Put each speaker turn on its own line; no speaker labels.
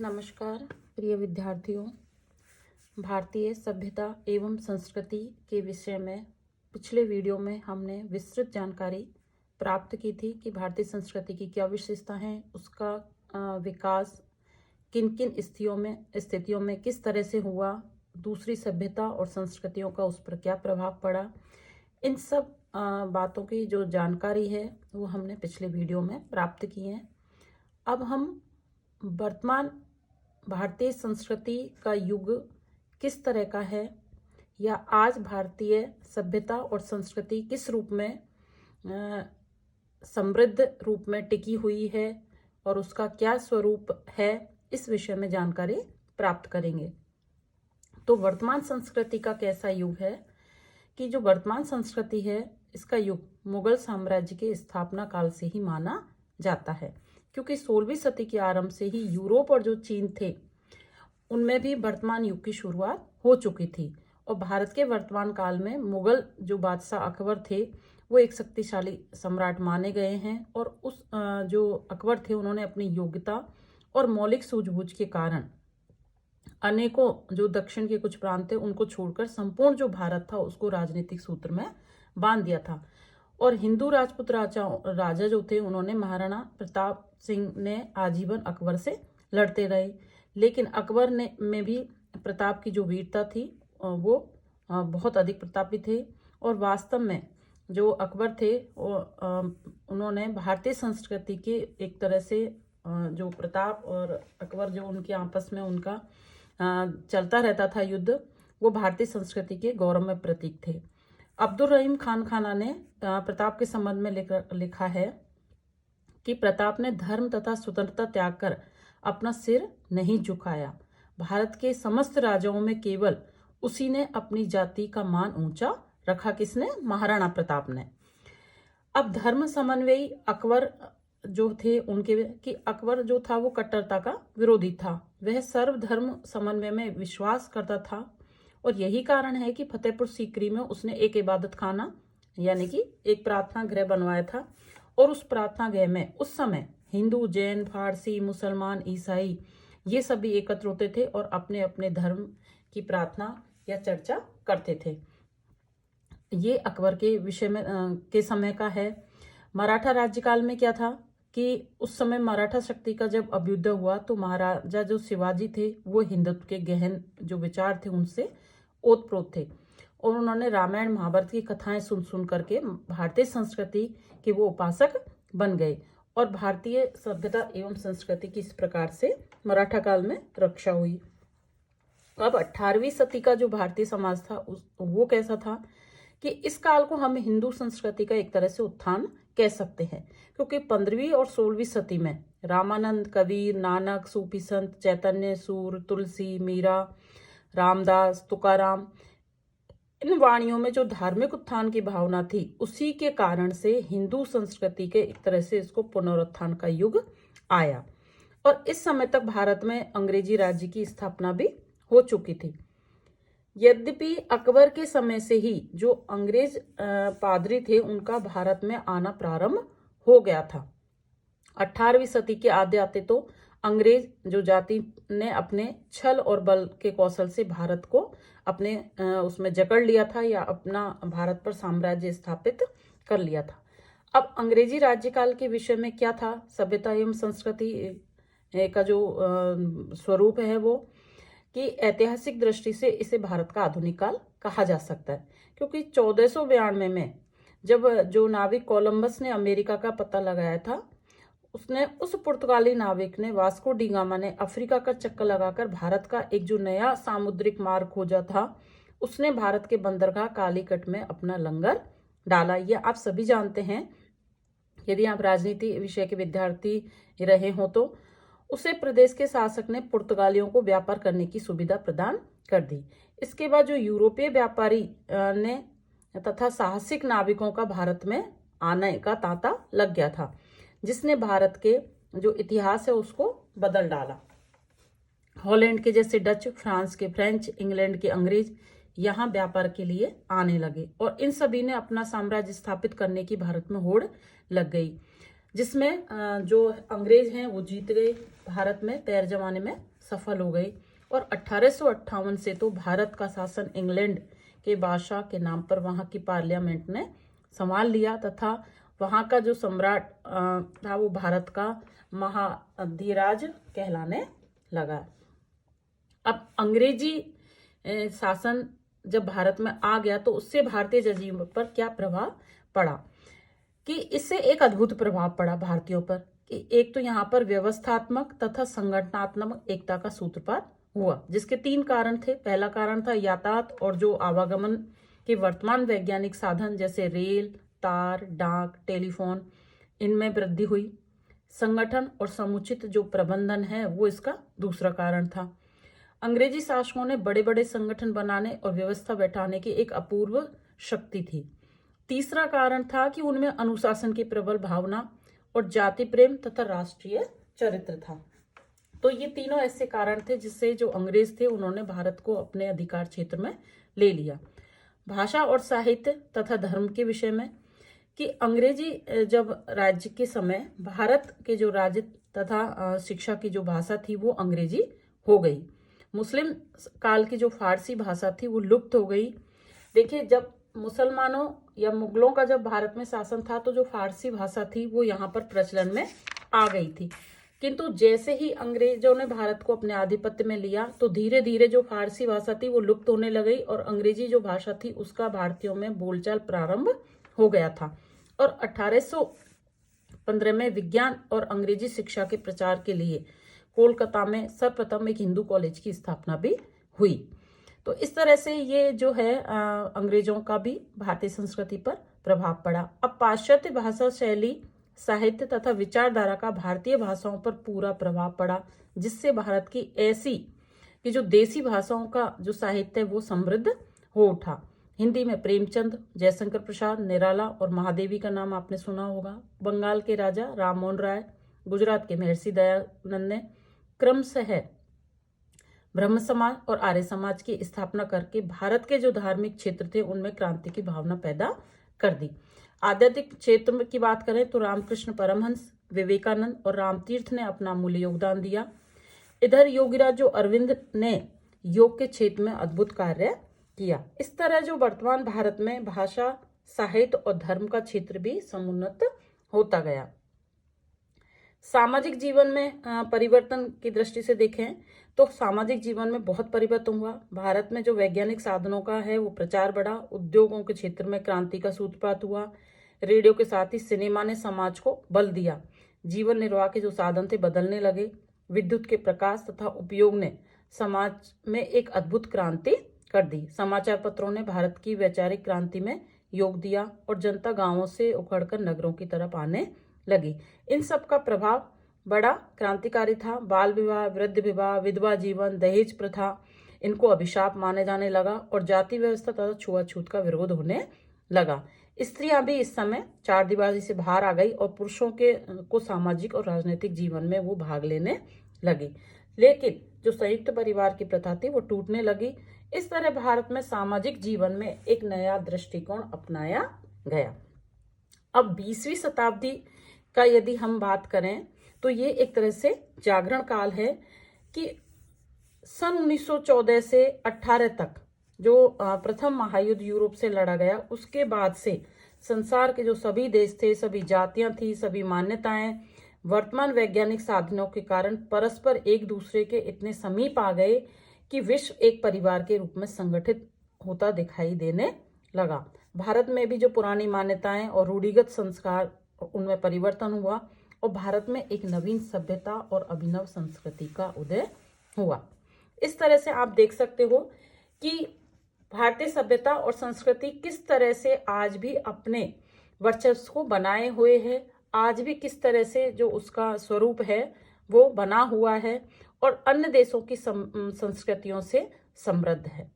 नमस्कार प्रिय विद्यार्थियों। भारतीय सभ्यता एवं संस्कृति के विषय में पिछले वीडियो में हमने विस्तृत जानकारी प्राप्त की थी कि भारतीय संस्कृति की क्या विशेषता है, उसका विकास किन किन स्थितियों में किस तरह से हुआ, दूसरी सभ्यता और संस्कृतियों का उस पर क्या प्रभाव पड़ा। इन सब बातों की जो जानकारी है वो हमने पिछले वीडियो में प्राप्त की है। अब हम वर्तमान भारतीय संस्कृति का युग किस तरह का है या आज भारतीय सभ्यता और संस्कृति किस रूप में समृद्ध रूप में टिकी हुई है और उसका क्या स्वरूप है, इस विषय में जानकारी प्राप्त करेंगे। तो वर्तमान संस्कृति का कैसा युग है कि जो वर्तमान संस्कृति है इसका युग मुगल साम्राज्य के स्थापना काल से ही माना जाता है, क्योंकि 16वीं सदी के आरंभ से ही यूरोप और जो चीन थे उनमें भी वर्तमान युग की शुरुआत हो चुकी थी। और भारत के वर्तमान काल में मुगल जो बादशाह अकबर थे वो एक शक्तिशाली सम्राट माने गए हैं और उस जो अकबर थे उन्होंने अपनी योग्यता और मौलिक सूझबूझ के कारण अनेकों जो दक्षिण के कुछ प्रांत थे उनको छोड़कर संपूर्ण जो भारत था उसको राजनीतिक सूत्र में बांध दिया था। और हिंदू राजपूत राजा जो थे उन्होंने महाराणा प्रताप सिंह ने आजीवन अकबर से लड़ते रहे, लेकिन अकबर में भी प्रताप की जो वीरता थी वो बहुत अधिक प्रतापी थे। और वास्तव में जो अकबर थे उन्होंने भारतीय संस्कृति के एक तरह से जो प्रताप और अकबर जो उनके आपस में उनका चलता रहता था युद्ध, वो भारतीय संस्कृति के गौरवमय प्रतीक थे। अब्दुल रहीम खान खाना ने प्रताप के संबंध में लिखा है कि प्रताप ने धर्म तथा स्वतंत्रता त्याग कर अपना सिर नहीं झुकाया। भारत के समस्त राजाओं में केवल उसी ने अपनी जाति का मान ऊंचा रखा। किसने? महाराणा प्रताप ने। अब धर्म समन्वयी अकबर जो थे उनके कि अकबर जो था वो कट्टरता का विरोधी था, वह सर्वधर्म समन्वय में विश्वास करता था। और यही कारण है कि फतेहपुर सीकरी में उसने एक इबादत खाना यानी कि एक प्रार्थना गृह बनवाया था। और उस प्रार्थना गृह में उस समय हिंदू, जैन, फारसी, मुसलमान, ईसाई ये सभी एकत्र होते थे और अपने अपने धर्म की प्रार्थना या चर्चा करते थे। ये अकबर के विषय में के समय का है। मराठा राज्यकाल में क्या था कि उस समय मराठा शक्ति का जब अभ्युदय हुआ तो महाराजा जो शिवाजी थे वो हिंदुत्व के गहन जो विचार थे उनसे ओतप्रोत थे और उन्होंने रामायण महाभारत की कथाएं सुन सुन करके भारतीय संस्कृति के वो उपासक बन गए। और भारतीय सभ्यता एवं संस्कृति की इस प्रकार से मराठा काल में रक्षा हुई। अब 18वीं सदी का जो भारतीय समाज था वो कैसा था कि इस काल को हम हिंदू संस्कृति का एक तरह से उत्थान कह सकते हैं, क्योंकि 15वीं और 16वीं सदी में रामानंद, कबीर, नानक, सूफी संत, चैतन्य, सूर, तुलसी, मीरा, रामदास, तुकाराम, इन वाणियों में जो धार्मिक उत्थान की भावना थी उसी के कारण से हिंदू संस्कृति के एक तरह से इसको पुनरुत्थान का युग आया। और इस समय तक भारत में अंग्रेजी राज्य की स्थापना भी हो चुकी थी। यद्यपि अकबर के समय से ही जो अंग्रेज पादरी थे उनका भारत में आना प्रारंभ हो गया था। 18वीं सदी के आधे आते तो अंग्रेज जो जाति ने अपने छल और बल के कौशल से भारत को अपने उसमें जकड़ लिया था या अपना भारत पर साम्राज्य स्थापित कर लिया था। अब अंग्रेजी राज्यकाल के विषय में क्या था, सभ्यता एवं संस्कृति का जो स्वरूप है वो कि ऐतिहासिक दृष्टि से इसे भारत का आधुनिक काल कहा जा सकता है, क्योंकि 1492 में जब जो नाविक कोलंबस ने अमेरिका का पता लगाया था उसने उस पुर्तगाली नाविक ने वास्को डी गामा ने अफ्रीका का चक्कर लगाकर भारत का एक जो नया सामुद्रिक मार्ग खोजा था उसने भारत के बंदरगाह कालीकट में अपना लंगर डाला। ये आप सभी जानते हैं, यदि आप राजनीति विषय के विद्यार्थी रहे हो तो उसे प्रदेश के शासक ने पुर्तगालियों को व्यापार करने की सुविधा प्रदान कर दी। इसके बाद जो यूरोपीय व्यापारी ने तथा साहसिक नाविकों का भारत में आने का तांता लग गया था, जिसने भारत के जो इतिहास है उसको बदल डाला। हॉलैंड के जैसे डच, फ्रांस के फ्रेंच, इंग्लैंड के अंग्रेज यहाँ व्यापार के लिए आने लगे और इन सभी ने अपना साम्राज्य स्थापित करने की भारत में होड़ लग गई, जिसमें जो अंग्रेज हैं वो जीत गए, भारत में पैर जमाने में सफल हो गई और 1858 से तो भारत का शासन इंग्लैंड के बादशाह के नाम पर वहाँ की पार्लियामेंट ने संभाल लिया तथा वहाँ का जो सम्राट था वो भारत का महाधिराज कहलाने लगा। अब अंग्रेजी शासन जब भारत में आ गया तो उससे भारतीय जनजीवन पर क्या प्रभाव पड़ा कि इससे एक अद्भुत प्रभाव पड़ा भारतीयों पर कि एक तो यहाँ पर व्यवस्थात्मक तथा संगठनात्मक एकता का सूत्रपात हुआ, जिसके 3 कारण थे। पहला कारण था यातायात और जो आवागमन के वर्तमान वैज्ञानिक साधन जैसे रेल, तार, डाक, टेलीफोन, इनमें वृद्धि हुई। संगठन और समुचित जो प्रबंधन है वो इसका दूसरा कारण था। अंग्रेजी शासकों ने बड़े बड़े संगठन बनाने और व्यवस्था बैठाने की एक अपूर्व शक्ति थी। तीसरा कारण था कि उनमें अनुशासन की प्रबल भावना और जाति प्रेम तथा राष्ट्रीय चरित्र था। तो ये तीनों ऐसे कारण थे जिससे जो अंग्रेज थे उन्होंने भारत को अपने अधिकार क्षेत्र में ले लिया। भाषा और साहित्य तथा धर्म के विषय में कि अंग्रेजी जब राज्य के समय भारत के जो राज्य तथा शिक्षा की जो भाषा थी वो अंग्रेजी हो गई। मुस्लिम काल की जो फारसी भाषा थी वो लुप्त हो गई। देखिए, जब मुसलमानों या मुगलों का जब भारत में शासन था तो जो फारसी भाषा थी वो यहाँ पर प्रचलन में आ गई थी, किंतु जैसे ही अंग्रेजों ने भारत को अपने आधिपत्य में लिया तो धीरे धीरे जो फारसी भाषा थी वो लुप्त होने लगी और अंग्रेजी जो भाषा थी उसका भारतीयों में बोलचाल प्रारंभ हो गया था। और 1815 में विज्ञान और अंग्रेजी शिक्षा के प्रचार के लिए कोलकाता में सर्वप्रथम एक हिंदू कॉलेज की स्थापना भी हुई। तो इस तरह से ये जो है अंग्रेजों का भी भारतीय संस्कृति पर प्रभाव पड़ा। अब पाश्चात्य भाषा शैली, साहित्य तथा विचारधारा का भारतीय भाषाओं पर पूरा प्रभाव पड़ा, जिससे भारत की ऐसी कि जो देसी भाषाओं का जो साहित्य है वो समृद्ध हो उठा। हिंदी में प्रेमचंद, जयशंकर प्रसाद, निराला और महादेवी का नाम आपने सुना होगा। बंगाल के राजा राम मोहन राय, गुजरात के महर्षि दयानंद ने क्रमशः ब्रह्म समाज और आर्य समाज की स्थापना करके भारत के जो धार्मिक क्षेत्र थे उनमें क्रांति की भावना पैदा कर दी। आध्यात्मिक क्षेत्र की बात करें तो रामकृष्ण परमहंस, विवेकानंद और रामतीर्थ ने अपना अमूल्य योगदान दिया। इधर योगीराज जो अरविंद ने योग के क्षेत्र में अद्भुत कार्य किया। इस तरह जो वर्तमान भारत में भाषा, साहित्य और धर्म का क्षेत्र भी समुन्नत होता गया। सामाजिक जीवन में परिवर्तन की दृष्टि से देखें तो सामाजिक जीवन में बहुत परिवर्तन हुआ। भारत में जो वैज्ञानिक साधनों का है वो प्रचार बढ़ा। उद्योगों के क्षेत्र में क्रांति का सूत्रपात हुआ। रेडियो के साथ ही सिनेमा ने समाज को बल दिया। जीवन निर्वाह के जो साधन थे बदलने लगे। विद्युत के प्रकाश तथा उपयोग ने समाज में एक अद्भुत क्रांति कर दी। समाचार पत्रों ने भारत की वैचारिक क्रांति में योग दिया और जनता गांवों से उखड़कर नगरों की तरफ आने लगी। इन सब का प्रभाव बड़ा क्रांतिकारी था। बाल विवाह, वृद्ध विवाह, विधवा जीवन, दहेज प्रथा, इनको अभिशाप माने जाने लगा और जाति व्यवस्था तथा छुआछूत का विरोध होने लगा। स्त्रियां भी इस समय चार दीवारी से बाहर आ गई और पुरुषों को सामाजिक और राजनीतिक जीवन में वो भाग लेने लगी। लेकिन जो संयुक्त परिवार की प्रथा थी वो टूटने लगी। इस तरह भारत में सामाजिक जीवन में एक नया दृष्टिकोण अपनाया गया। अब 20वीं शताब्दी का यदि हम बात करें तो ये एक तरह से जागरण काल है कि सन 1914 से 18 तक जो प्रथम महायुद्ध यूरोप से लड़ा गया, उसके बाद से संसार के जो सभी देश थे, सभी जातियां थी, सभी मान्यताएं वर्तमान वैज्ञानिक साधनों के कारण परस्पर एक दूसरे के इतने समीप आ गए कि विश्व एक परिवार के रूप में संगठित होता दिखाई देने लगा। भारत में भी जो पुरानी मान्यताएं और रूढ़िगत संस्कार उनमें परिवर्तन हुआ और भारत में एक नवीन सभ्यता और अभिनव संस्कृति का उदय हुआ। इस तरह से आप देख सकते हो कि भारतीय सभ्यता और संस्कृति किस तरह से आज भी अपने वर्चस्व को बनाए हुए है, आज भी किस तरह से जो उसका स्वरूप है वो बना हुआ है और अन्य देशों की संस्कृतियों से समृद्ध है।